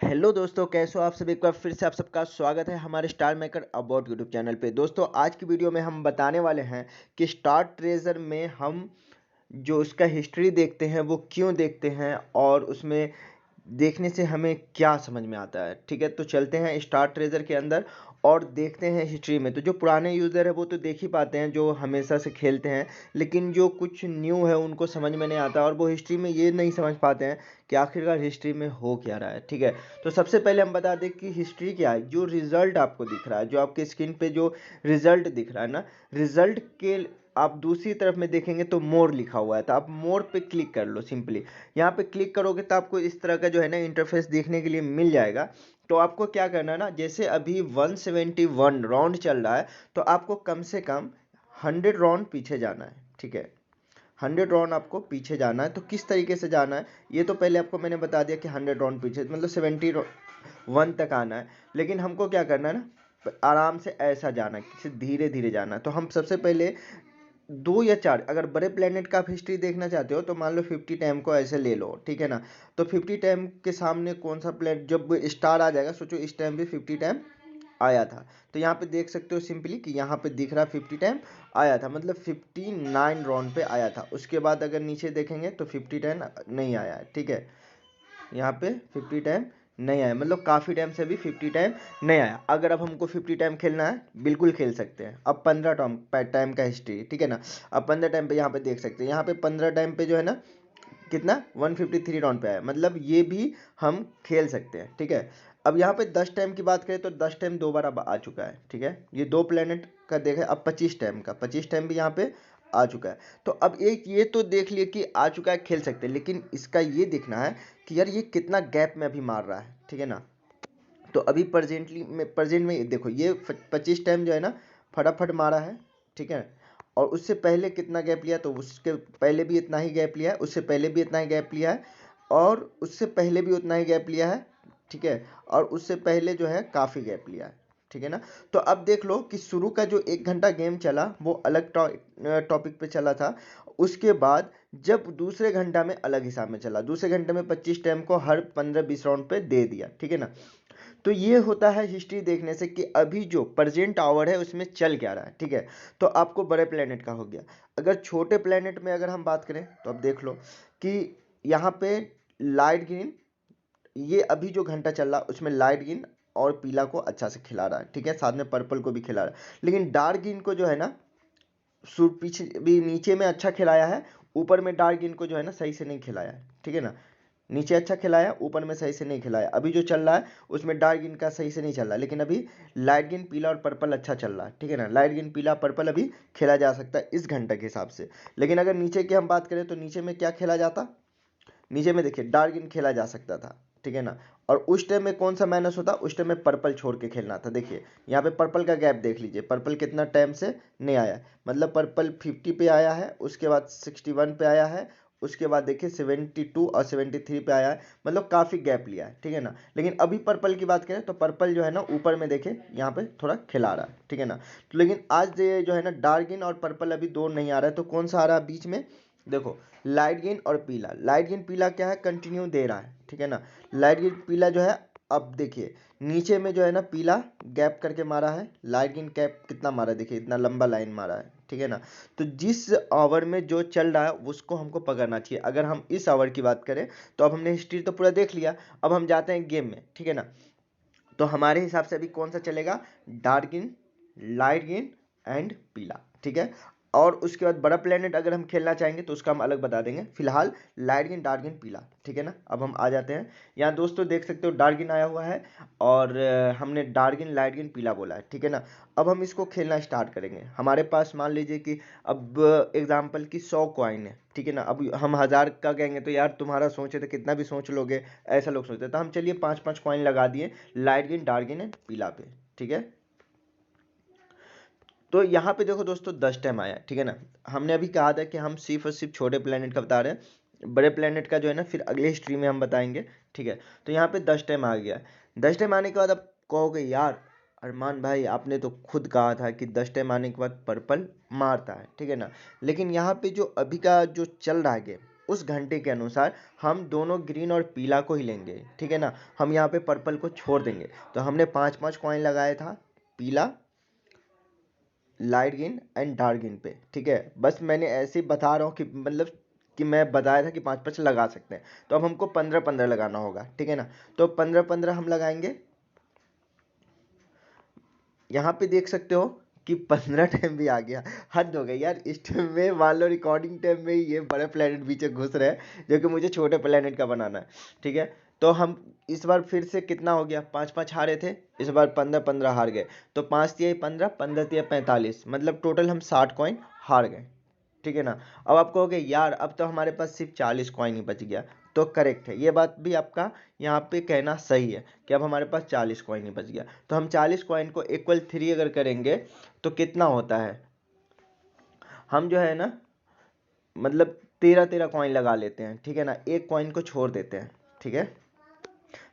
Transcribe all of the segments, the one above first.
Hello दोस्तों, कैसे हो आप सब। एक बार फिर से आप सबका स्वागत है हमारे star maker about YouTube channel पे। दोस्तों, आज की वीडियो में हम बताने वाले हैं कि स्टार ट्रेजर में हम जो उसका हिस्ट्री देखते हैं वो क्यों देखते हैं और उसमें देखने से हमें क्या समझ में आता है। ठीक है, तो चलते हैं स्टार ट्रेजर के अंदर और देखते हैं हिस्ट्री में। तो जो पुराने यूज़र है वो तो देख ही पाते हैं, जो हमेशा से खेलते हैं, लेकिन जो कुछ न्यू है उनको समझ में नहीं आता और वो हिस्ट्री में ये नहीं समझ पाते हैं कि आखिरकार हिस्ट्री में हो क्या रहा है। ठीक है, तो सबसे पहले हम बता दें कि हिस्ट्री क्या है। जो रिजल्ट आपको दिख रहा है, जो आपके स्क्रीन पे जो रिजल्ट दिख रहा है ना, रिजल्ट के आप दूसरी तरफ में देखेंगे तो मोर लिखा हुआ है, तो आप मोर पे क्लिक कर लो। सिंपली यहाँ पे क्लिक करोगे तो आपको इस तरह का जो है ना इंटरफेस देखने के लिए मिल जाएगा। तो आपको क्या करना है ना, जैसे अभी 171 राउंड चल रहा है तो आपको कम से कम 100 राउंड पीछे जाना है। ठीक है, 100 राउंड आपको पीछे जाना है। तो किस तरीके से जाना है ये तो पहले आपको मैंने बता दिया कि 100 राउंड पीछे मतलब 71 तक आना है। लेकिन हमको क्या करना है ना, आराम से ऐसा जाना है, किसी धीरे धीरे जाना है। तो हम सबसे पहले 2 या 4, अगर बड़े प्लेनेट का आप हिस्ट्री देखना चाहते हो तो मान लो 50 टाइम को ऐसे ले लो। ठीक है ना, तो 50 टाइम के सामने कौन सा प्लेनेट जब स्टार आ जाएगा, सोचो इस टाइम भी 50 टाइम आया था। तो यहाँ पे देख सकते हो सिंपली कि यहाँ पे दिख रहा 50 टाइम आया था, मतलब 59 राउंड पे आया था। उसके बाद अगर नीचे देखेंगे तो 50 टाइम नहीं आया है। ठीक है, यहाँ पे 50 टाइम नहीं आया, मतलब काफ़ी टाइम से भी 50 टाइम नहीं आया। अगर अब हमको 50 टाइम खेलना है, बिल्कुल खेल सकते हैं। अब 15 टाइम का हिस्ट्री, ठीक है ना। अब 15 टाइम पे यहाँ पे देख सकते हैं, यहाँ पे 15 टाइम पे जो है ना कितना 153 राउंड पे आया, मतलब ये भी हम खेल सकते हैं। ठीक है, अब यहाँ पे 10 टाइम की बात करें तो 10 टाइम 2 बार अब आ चुका है। ठीक है, ये 2 प्लेनेट का देखा है। अब 25 टाइम का 25 टाइम भी यहाँ पे आ चुका है। तो अब एक ये तो देख लिए कि आ चुका है, खेल सकते हैं, लेकिन इसका ये देखना है कि यार ये कितना गैप में अभी मार रहा है। ठीक है ना, तो अभी प्रेजेंट में देखो ये 25 टाइम जो है ना फटाफट मारा है। ठीक है, और उससे पहले कितना गैप लिया, तो उसके पहले भी इतना ही गैप लिया है, उससे पहले भी इतना ही गैप लिया है, और उससे पहले भी उतना ही गैप लिया है। ठीक है, और उससे पहले जो है काफ़ी गैप लिया है। ठीक है ना, तो अब देख लो कि शुरू का जो 1 घंटा गेम चला वो अलग टॉपिक पे चला था। उसके बाद जब दूसरे घंटा में अलग हिसाब में चला, दूसरे घंटे में 25 टाइम को हर 15-20 राउंड पे दे दिया। ठीक है ना, तो ये होता है हिस्ट्री देखने से कि अभी जो प्रेजेंट आवर है उसमें चल क्या रहा है। ठीक है, तो आपको बड़े प्लेनेट का हो गया। अगर छोटे प्लेनेट में अगर हम बात करें तो अब देख लो कि यहाँ पे लाइट ग्रीन, ये अभी जो घंटा चल रहा है उसमें लाइट ग्रीन और पीला को अच्छा से खिला रहा है। ठीक है, साथ में पर्पल को भी खिला रहा है, लेकिन डार्क ग्रीन को जो है ना पीछे भी नीचे में अच्छा खिलाया है, ऊपर में डार्क ग्रीन को जो है ना सही से नहीं खिलाया है। ठीक है ना, नीचे अच्छा खिलाया, ऊपर में सही से नहीं खिलाया। अभी जो चल रहा है उसमें डार्क ग्रीन का सही से नहीं चल रहा, लेकिन अभी लाइट ग्रीन पीला और पर्पल अच्छा चल रहा है। ठीक है ना, लाइट ग्रीन पीला पर्पल अभी खेला जा सकता है इस घंटे के हिसाब से। लेकिन अगर नीचे की हम बात करें तो नीचे में क्या खेला जाता, नीचे में देखिए डार्क ग्रीन खेला जा सकता था। ठीक है ना, और उस टाइम में कौन सा माइनस होता, उस टाइम में पर्पल छोड़ के खेलना था। देखिए यहाँ पे पर्पल का गैप देख लीजिए, पर्पल कितना टाइम से नहीं आया, मतलब पर्पल 50 पे आया है, उसके बाद 61 पे आया है, उसके बाद देखिए 72 और 73 पे आया है, मतलब काफ़ी गैप लिया है। ठीक है ना, लेकिन अभी पर्पल की बात करें तो पर्पल जो है ना ऊपर में देखे यहाँ पे थोड़ा खिला रहा है। ठीक है ना, तो लेकिन आज ये जो है ना डार्क ग्रीन और पर्पल अभी दो नहीं आ रहा है, तो कौन सा आ रहा है बीच में, देखो लाइट ग्रीन और पीला। लाइट ग्रीन पीला क्या है, कंटिन्यू दे रहा है। ठीक है ना, लाइट ग्रीन पीला जो है, अब देखिए नीचे में जो है ना पीला गैप करके मारा है, लाइट ग्रीन कैप कितना मारा है, देखिए इतना लंबा लाइन मारा है। ठीक है ना, तो जिस आवर में जो चल रहा है उसको हमको पकड़ना चाहिए। अगर हम इस आवर की बात करें तो अब हमने हिस्ट्री तो पूरा देख लिया, अब हम जाते हैं गेम में। ठीक है ना, तो हमारे हिसाब से अभी कौन सा चलेगा, dark green, light green and पीला। ठीक है, और उसके बाद बड़ा प्लेनेट अगर हम खेलना चाहेंगे तो उसका हम अलग बता देंगे। फिलहाल लाइट ग्रीन डार्क ग्रीन पीला। ठीक है ना, अब हम आ जाते हैं यहाँ दोस्तों, देख सकते हो डार्क ग्रीन आया हुआ है और हमने डार्क ग्रीन लाइट ग्रीन पीला बोला है। ठीक है ना, अब हम इसको खेलना स्टार्ट करेंगे। हमारे पास मान लीजिए कि अब एग्जाम्पल की 100 कॉइन है। ठीक है ना, अब हम 1000 का कहेंगे तो यार तुम्हारा सोचे तो कितना भी सोच लोगे, ऐसा लोग सोचते हैं। तो हम चलिए 5-5 कॉइन लगा दिए light green dark green and पीला पे। ठीक है, तो यहाँ पे देखो दोस्तों 10 टाइम आया। ठीक है ना, हमने अभी कहा था कि हम सिर्फ और सिर्फ छोटे प्लेनेट का बता रहे हैं, बड़े प्लेनेट का जो है ना फिर अगले हिस्ट्री में हम बताएंगे। ठीक है, तो यहाँ पे 10 टाइम आ गया। 10 टाइम आने के बाद अब कहोगे यार अरमान भाई आपने तो खुद कहा था कि 10 टाइम आने के बाद पर्पल मारता है। ठीक है ना, लेकिन यहाँ पे जो अभी का जो चल रहा है गेम उस घंटे के अनुसार हम दोनों ग्रीन और पीला को ही लेंगे, ठीक है ना। हम यहाँ पे पर्पल को छोड़ देंगे। तो हमने 5-5 कॉइन लगाया था पीला, light green and dark green पे, ठीक है। बस मैंने ऐसे ही बता रहा हूँ कि मतलब कि मैं बताया था कि 5-5 लगा सकते हैं। तो अब हमको 15-15 लगाना होगा, ठीक है ना। तो 15-15 हम लगाएंगे। यहाँ पे देख सकते हो कि 15 टाइम भी आ गया। हद हो गई यार, इस टाइम में मान लो रिकॉर्डिंग टाइम में ही ये बड़े प्लेनेट पीछे घुस रहे हैं जो कि मुझे छोटे प्लेनेट का बनाना है, ठीक है। तो हम इस बार फिर से कितना हो गया, 5-5 हारे थे, इस बार 15-15 हार गए। तो 5 तिया 15, 15 तिया 45, मतलब टोटल हम 60 कॉइन हार गए, ठीक है ना। अब आप कहोगे यार अब तो हमारे पास सिर्फ 40 कॉइन ही बच गया। तो करेक्ट है, ये बात भी आपका यहाँ पे कहना सही है कि अब हमारे पास 40 कॉइन ही बच गया। तो हम 40 कॉइन को इक्वल 3 अगर करेंगे तो कितना होता है, हम जो है ना मतलब 13-13 कॉइन लगा लेते हैं, ठीक है ना। एक कॉइन को छोड़ देते हैं, ठीक है।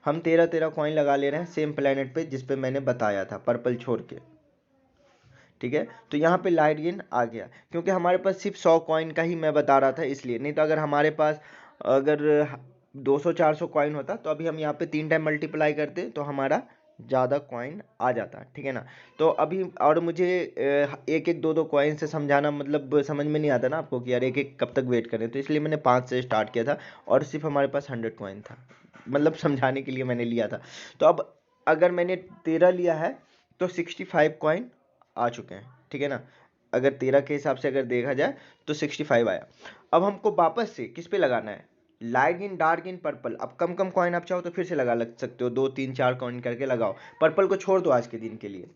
हम 13-13 कॉइन लगा ले रहे हैं सेम प्लेनेट पे जिस पे मैंने बताया था, पर्पल छोड़ के, ठीक है। तो यहाँ पे लाइट गेन आ गया क्योंकि हमारे पास सिर्फ 100 कॉइन का ही मैं बता रहा था इसलिए। नहीं तो अगर हमारे पास अगर 200-400 कॉइन होता तो अभी हम यहाँ पे 3 टाइम मल्टीप्लाई करते तो हमारा ज़्यादा कॉइन आ जाता, ठीक है ना। तो अभी और मुझे एक एक 2-2 कॉइन से समझाना मतलब समझ में नहीं आता ना आपको कि यार एक एक कब तक वेट करें, तो इसलिए मैंने 5 से स्टार्ट किया था और सिर्फ हमारे पास 100 कॉइन था, मतलब समझाने के लिए मैंने लिया था। तो अब अगर मैंने 13 लिया है तो 65 कॉइन आ चुके हैं, ठीक है ना। अगर 13 के हिसाब से अगर देखा जाए तो 65 आया। अब हमको वापस से किस पे लगाना है, light green, dark green, purple. अब कम कम कॉइन आप चाहो तो फिर से लगा लग सकते हो, 2-3-4 कॉइन करके लगाओ। पर्पल को छोड़ दो आज के दिन के लिए,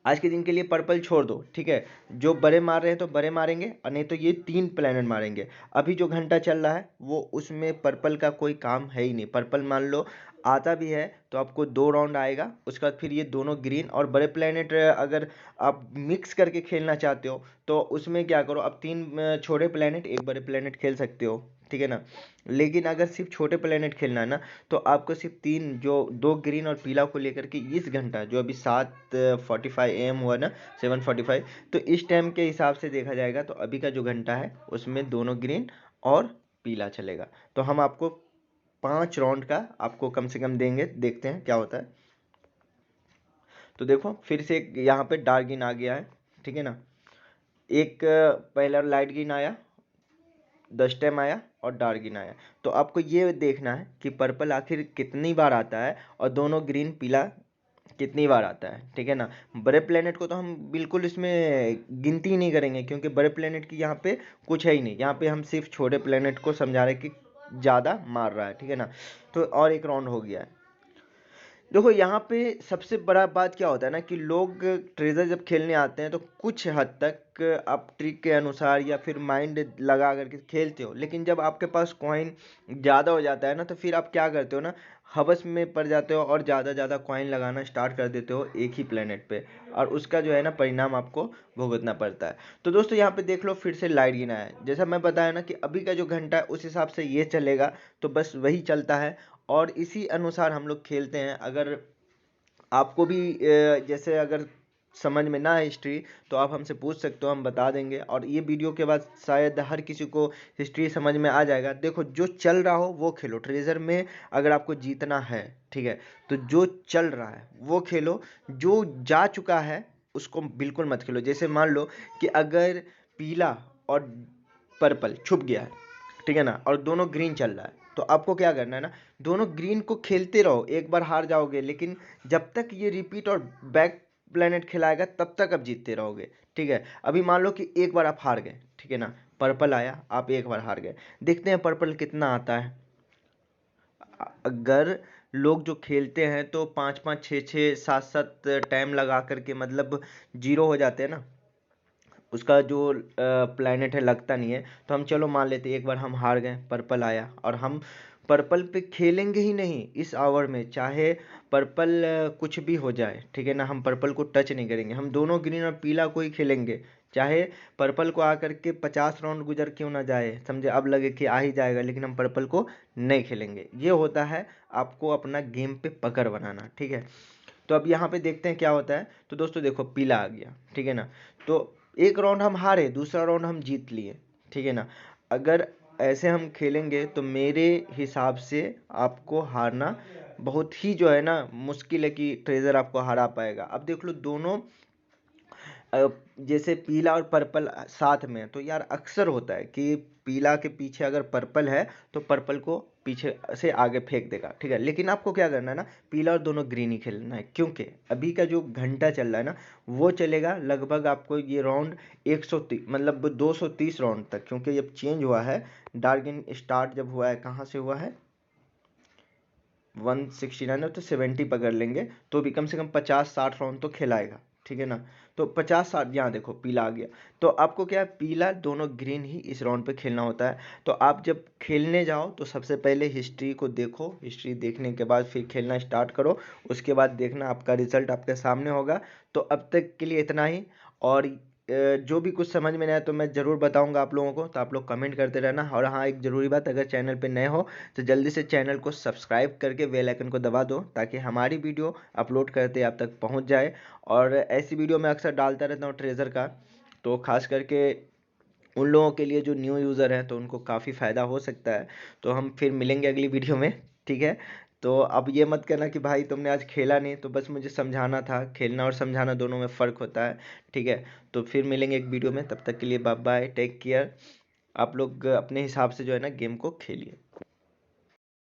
आज के दिन के लिए पर्पल छोड़ दो, ठीक है। जो बड़े मार रहे हैं तो बड़े मारेंगे और नहीं तो ये 3 प्लेनेट मारेंगे। अभी जो घंटा चल रहा है वो उसमें पर्पल का कोई काम है ही नहीं। पर्पल मान लो आता भी है तो आपको 2 राउंड आएगा, उसके बाद फिर ये दोनों ग्रीन और बड़े प्लेनेट अगर आप मिक्स करके खेलना चाहते हो तो उसमें क्या करो, अब 3 छोटे प्लेनेट 1 बड़े प्लेनेट खेल सकते हो, ठीक है ना। लेकिन अगर सिर्फ छोटे प्लेनेट खेलना है ना तो आपको सिर्फ 3 जो 2 ग्रीन और पीला को लेकर के इस घंटा जो अभी 7:45 AM हुआ ना, 7:45, तो इस टाइम के हिसाब से देखा जाएगा तो अभी का जो घंटा है उसमें दोनों ग्रीन और पीला चलेगा। तो हम आपको 5 राउंड का आपको कम से कम देंगे, देखते हैं क्या होता है। तो देखो फिर से यहाँ पे डार्क ग्रीन आ गया है, ठीक है ना। एक पहला लाइट ग्रीन आया, 10 टाइम आया और डार्क ग्रीन आया। तो आपको ये देखना है कि पर्पल आखिर कितनी बार आता है और दोनों ग्रीन पीला कितनी बार आता है, ठीक है ना। बड़े प्लेनेट को तो हम बिल्कुल इसमें गिनती ही नहीं करेंगे क्योंकि बड़े प्लेनेट की यहाँ पे कुछ है ही नहीं। यहाँ पे हम सिर्फ छोटे प्लेनेट को समझा रहे हैं कि ज़्यादा मार रहा है, ठीक है ना। तो और एक राउंड हो गया है। देखो यहाँ पे सबसे बड़ा बात क्या होता है ना कि लोग ट्रेजर जब खेलने आते हैं तो कुछ हद तक आप ट्रिक के अनुसार या फिर माइंड लगा करके खेलते हो, लेकिन जब आपके पास कॉइन ज़्यादा हो जाता है ना तो फिर आप क्या करते हो ना, हवस में पड़ जाते हो और ज़्यादा ज़्यादा कॉइन लगाना स्टार्ट कर देते हो एक ही प्लेनेट पे, और उसका जो है ना परिणाम आपको भुगतना पड़ता है। तो दोस्तों यहाँ पे देख लो फिर से लाइट गिना है, जैसा मैं बताया ना कि अभी का जो घंटा है उस हिसाब से ये चलेगा, तो बस वही चलता है और इसी अनुसार हम लोग खेलते हैं। अगर आपको भी जैसे अगर समझ में ना है हिस्ट्री तो आप हमसे पूछ सकते हो, हम बता देंगे। और ये वीडियो के बाद शायद हर किसी को हिस्ट्री समझ में आ जाएगा। देखो जो चल रहा हो वो खेलो ट्रेजर में, अगर आपको जीतना है, ठीक है, तो जो चल रहा है वो खेलो, जो जा चुका है उसको बिल्कुल मत खेलो। जैसे मान लो कि अगर पीला और पर्पल छुप गया है, ठीक है ना, और दोनों ग्रीन चल रहा है, तो आपको क्या करना है ना, दोनों ग्रीन को खेलते रहो। एक बार हार जाओगे लेकिन जब तक ये रिपीट और बैक प्लेनेट खिलाएगा तब तक आप जीतते रहोगे, ठीक है। अभी मान लो कि एक बार आप हार गए, ठीक है ना, पर्पल आया, आप एक बार हार गए, देखते हैं पर्पल कितना आता है। अगर लोग जो खेलते हैं तो 5-5 6-6 7-7 टाइम लगा करके मतलब जीरो हो जाते हैं ना, उसका जो प्लैनेट है लगता नहीं है। तो हम चलो मान लेते एक बार हम हार गए, पर्पल आया और हम पर्पल पे खेलेंगे ही नहीं इस आवर में, चाहे पर्पल कुछ भी हो जाए, ठीक है ना। हम पर्पल को टच नहीं करेंगे, हम दोनों ग्रीन और पीला को ही खेलेंगे, चाहे पर्पल को आकर के 50 राउंड गुजर क्यों ना जाए, समझे, अब लगे कि आ ही जाएगा, लेकिन हम पर्पल को नहीं खेलेंगे। ये होता है आपको अपना गेम पे पकड़ बनाना, ठीक है। तो अब यहाँ पे देखते हैं क्या होता है। तो दोस्तों देखो पीला आ गया, ठीक है ना, तो एक राउंड हम हारे, दूसरा राउंड हम जीत लिए, ठीक है ना। अगर ऐसे हम खेलेंगे तो मेरे हिसाब से आपको हारना बहुत ही जो है ना मुश्किल है कि ट्रेजर आपको हरा पाएगा। अब देख लो दोनों जैसे पीला और पर्पल साथ में, तो यार अक्सर होता है कि पीला के पीछे अगर पर्पल है तो पर्पल को पीछे से आगे फेंक देगा, ठीक है। लेकिन आपको क्या करना है ना, पीला और दोनों ग्रीन ही खेलना है, क्योंकि अभी का जो घंटा चल रहा है ना वो चलेगा लगभग आपको ये राउंड 130 मतलब 230 राउंड तक, क्योंकि जब चेंज हुआ है डार्क गेम स्टार्ट जब हुआ है, कहाँ से हुआ है 169 तो 70 पकड़ लेंगे तो भी कम से कम 50-60 राउंड तो खिलाएगा, ठीक है ना। तो 50-60 यहाँ देखो पीला आ गया, तो आपको क्या है पीला दोनों ग्रीन ही इस राउंड पे खेलना होता है। तो आप जब खेलने जाओ तो सबसे पहले हिस्ट्री को देखो, हिस्ट्री देखने के बाद फिर खेलना स्टार्ट करो, उसके बाद देखना आपका रिजल्ट आपके सामने होगा। तो अब तक के लिए इतना ही, और जो भी कुछ समझ में नहीं आया तो मैं ज़रूर बताऊंगा आप लोगों को, तो आप लोग कमेंट करते रहना। और हाँ, एक ज़रूरी बात, अगर चैनल पे नए हो तो जल्दी से चैनल को सब्सक्राइब करके बेल आइकन को दबा दो, ताकि हमारी वीडियो अपलोड करते आप तक पहुंच जाए। और ऐसी वीडियो मैं अक्सर डालता रहता हूं ट्रेजर का, तो खास करके उन लोगों के लिए जो न्यू यूज़र हैं तो उनको काफ़ी फ़ायदा हो सकता है। तो हम फिर मिलेंगे अगली वीडियो में, ठीक है। तो अब ये मत करना कि भाई तुमने आज खेला नहीं, तो बस मुझे समझाना था, खेलना और समझाना दोनों में फ़र्क होता है, ठीक है। तो फिर मिलेंगे एक वीडियो में, तब तक के लिए बाय बाय, टेक केयर। आप लोग अपने हिसाब से जो है ना गेम को खेलिए।